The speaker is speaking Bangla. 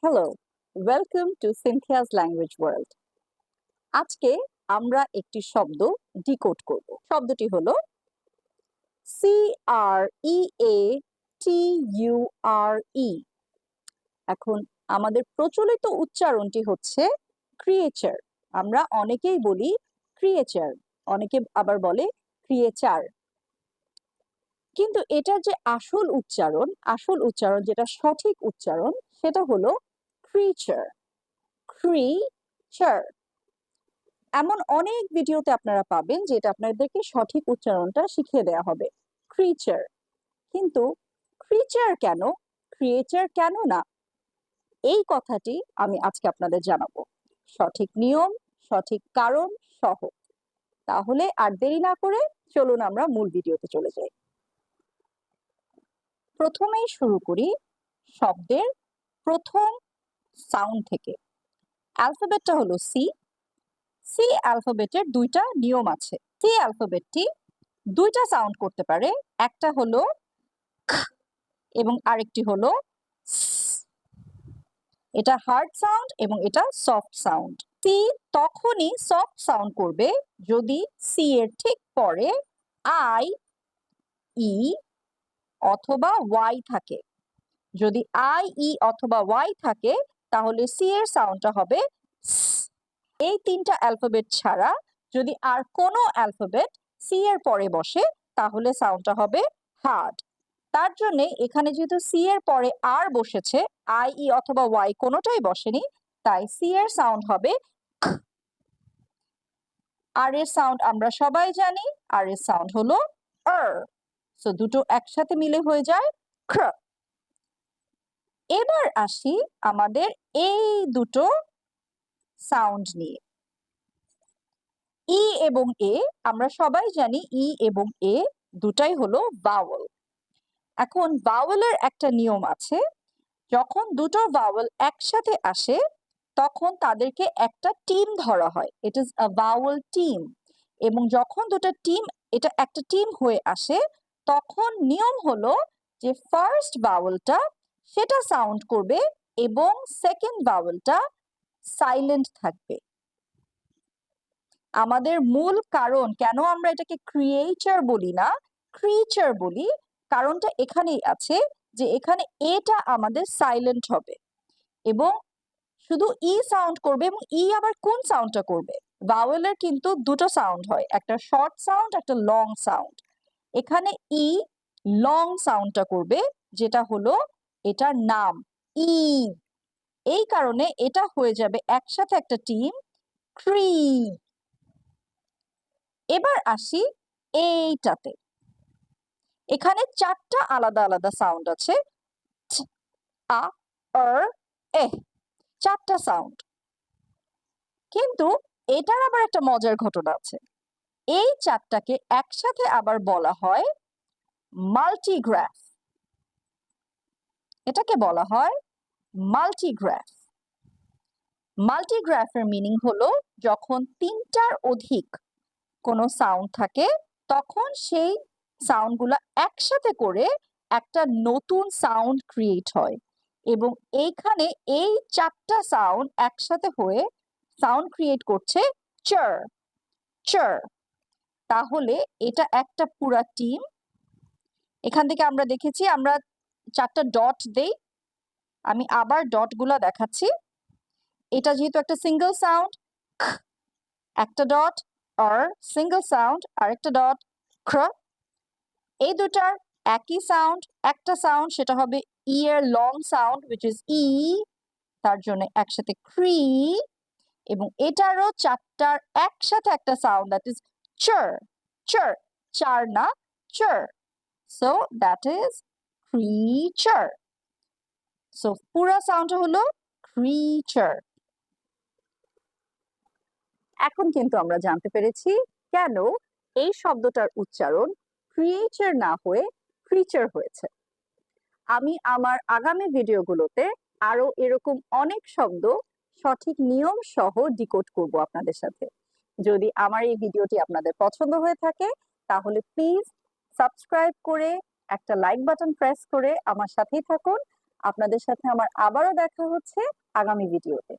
Hello, welcome to Cynthia's language world. আজকে আমরা একটি শব্দ ডিকোড করব। শব্দটি হলো CREATURE। এখন আমাদের প্রচলিত উচ্চারণটি হচ্ছে ক্রিয়েচার। আমরা অনেকেই বলি ক্রিয়েচার, অনেকে আবার বলে ক্রিয়েচার। কিন্তু এটার যে আসল উচ্চারণ যেটা সঠিক উচ্চারণ সেটা হলো ক্রিচার। ক্রিচার। এমন অনেক ভিডিওতে আপনারা পাবেন যেটা আপনাদেরকে সঠিক উচ্চারণটা শিখিয়ে দেওয়া হবে, ক্রিচার। কিন্তু ক্রিচার কেন, ক্রিয়েচার কেন না, এই কথাটি আমি আজকে আপনাদের জানাবো, সঠিক নিয়ম, সঠিক কারণ সহ। তাহলে আর দেরি না করে চলুন আমরা মূল ভিডিওতে চলে যাই। প্রথমেই শুরু করি শব্দের প্রথম সাউন্ড থেকে। অ্যালফাবেটটা হলো সি। সি অ্যালফাবেটের দুইটা নিয়ম আছে। সি অ্যালফাবেটটি দুইটা সাউন্ড করতে পারে, একটা হলো খ এবং আরেকটি হলো স। এটা হার্ড সাউন্ড এবং এটা সফট সাউন্ড। সি তখনই সফট সাউন্ড করবে যদি সি এর ঠিক পরে আই, ই অথবা ওয়াই থাকে। যদি আই, ই অথবা ওয়াই থাকে তাহলে সি এর সাউন্ডটা হবে স। এই তিনটা অ্যালফাবেট ছাড়া যদি আর কোনো অ্যালফাবেট সি এর পরে বসে তাহলে সাউন্ডটা হবে হার্ড। তার জন্য এখানে যেহেতু সি এর পরে আর বসেছে, আই, ই অথবা ওয়াই কোনোটাই বসেনি, তাই সি এর সাউন্ড হবে খ। আর এর সাউন্ড আমরা সবাই জানি, আর এর সাউন্ড হলো আর। সো দুটো একসাথে মিলে হয়ে যায় খ। এবার আসি আমাদের এই দুটো সাউন্ড নিয়ে। ই এবং এ, আমরা সবাই জানি ই এবং এ দুটাই হলো ভাওয়েল। এখন ভাওয়েলের একটা নিয়ম আছে, যখন দুটো ভাওয়েল একসাথে আসে তখন তাদেরকে একটা টিম ধরা হয়, it is a vowel team. এবং যখন দুটো টিম, এটা একটা টিম হয়ে আসে, তখন নিয়ম হলো যে ফার্স্ট ভাওয়েলটা সেটা সাউন্ড করবে এবং সেকেন্ড ভাওয়েলটা সাইলেন্ট থাকবে। আমাদের মূল কারণ কেন আমরা এটাকে ক্রিয়েচার বলি না ক্রিচার বলি, কারণটা এখানেই আছে যে এখানে এটা আমাদের সাইলেন্ট হবে এবং শুধু ই সাউন্ড করবে। এবং ই আবার কোন সাউন্ডটা করবে? ভাওয়েলের কিন্তু দুটো সাউন্ড হয়, একটা শর্ট সাউন্ড, একটা লং সাউন্ড। এখানে ই লং সাউন্ডটা করবে, যেটা হলো এটার নাম ই। এই কারণে এটা হয়ে যাবে একসাথে একটা টিম, ক্রি। এবার আসি এইটাতে। এখানে চারটা আলাদা আলাদা সাউন্ড আছে, আ, আর, এ, চারটা সাউন্ড। কিন্তু এটার আবার একটা মজার ঘটনা আছে, এই চারটাকে একসাথে আবার বলা হয় মাল্টিগ্রাফ। এটাকে বলা হয় মাল্টিগ্রাফ। মাল্টিগ্রাফের মিনিং হলো যখন তিনটার অধিক কোনো সাউন্ড থাকে তখন সেই সাউন্ডগুলো একসাথে করে একটা নতুন সাউন্ড ক্রিয়েট হয়। এবং এইখানে এই চারটা সাউন্ড একসাথে হয়ে সাউন্ড ক্রিয়েট করছে চার, চার। তাহলে এটা একটা পুরা টিম। এখান থেকে আমরা দেখেছি, আমরা চারটা ডট দেই, আমি আবার ডটগুলা দেখাচ্ছি। এটা যেহেতু একটা সিঙ্গেল সাউন্ড, একটা ডট, আর সিঙ্গেল সাউন্ড আরেকটা ডট, খ। এই দুটার একই সাউন্ড, একটা সাউন্ড, সেটা হবে ই এর লং সাউন্ড উইচ ইজ ই, তার জন্য একসাথে ক্রি। এবং এটারও চারটার একসাথে একটা সাউন্ড, দ্যাট ইজ চার, চার, চার না চার। So that is creature. So পুরো সাউন্ডটা হলো ক্রিচার। এখন কিন্তু আমরা জানতে পেরেছি কেন এই শব্দটার উচ্চারণ ক্রিয়েচার না হয়ে ক্রিচার হয়েছে। আমি আমার আগামী ভিডিওগুলোতে আরো এরকম অনেক শব্দ সঠিক নিয়ম সহ ডিকোড করব আপনাদের সাথে। যদি আমার এই ভিডিওটি আপনাদের পছন্দ হয়ে থাকে তাহলে প্লিজ সাবস্ক্রাইব করে একটা লাইক বাটন প্রেস করে আমার সাথেই থাকুন। আপনাদের সাথে আমার আবারও দেখা হচ্ছে আগামী ভিডিওতে।